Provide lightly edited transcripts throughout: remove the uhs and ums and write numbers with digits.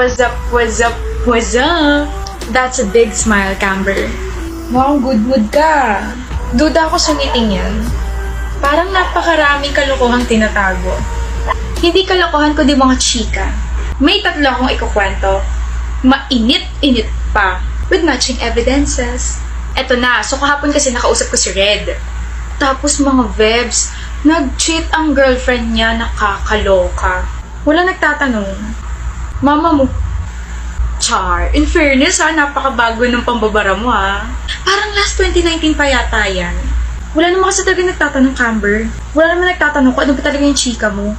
What's up, what's up, what's up? That's a big smile, Camber. Mukhang good mood ka. Duda ako sa meeting yan. Parang napakaraming kalokohang tinatago. Hindi kalokohan kundi mga chika. May 3 akong ikukwento. Mainit-init pa. With matching evidences. Eto na, so kahapon kasi nakausap ko si Red. Tapos mga vebs, nag-cheat ang girlfriend niya, nakakaloka. Wala nagtatanong. Mama mo. Char. In fairness napakabago ng pambabara mo Parang last 2019 pa yata yan. Wala naman kasi talaga nagtatanong, Camber. Wala naman nagtatanong kung ano ba talaga yung chika mo.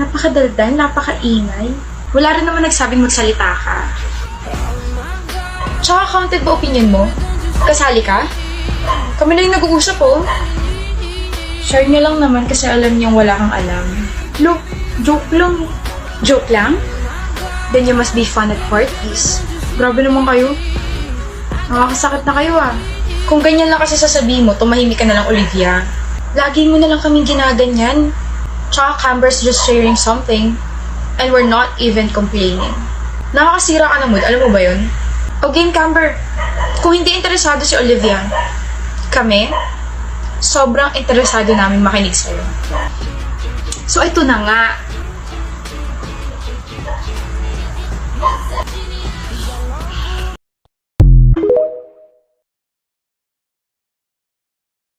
Napakadaldal, napakaingay. Wala rin naman nagsabing magsalita ka. Tsaka counted ba opinion mo? Kasali ka? Kami na yung nag-uusap Share niya lang naman kasi alam niyang wala kang alam. Look, joke lang. Joke lang? Then you must be fun at parties. Grabe naman kayo. Nakakasakit na kayo Kung ganyan lang kasi sasabihin mo, tumahimik ka na lang, Olivia. Lagi mo na lang kaming ginaganyan. Tsaka Camber's just sharing something. And we're not even complaining. Nakakasira ka na mood, alam mo ba yun? O game, Camber, kung hindi interesado si Olivia, kami, sobrang interesado namin makinig sa'yo. So ito na nga.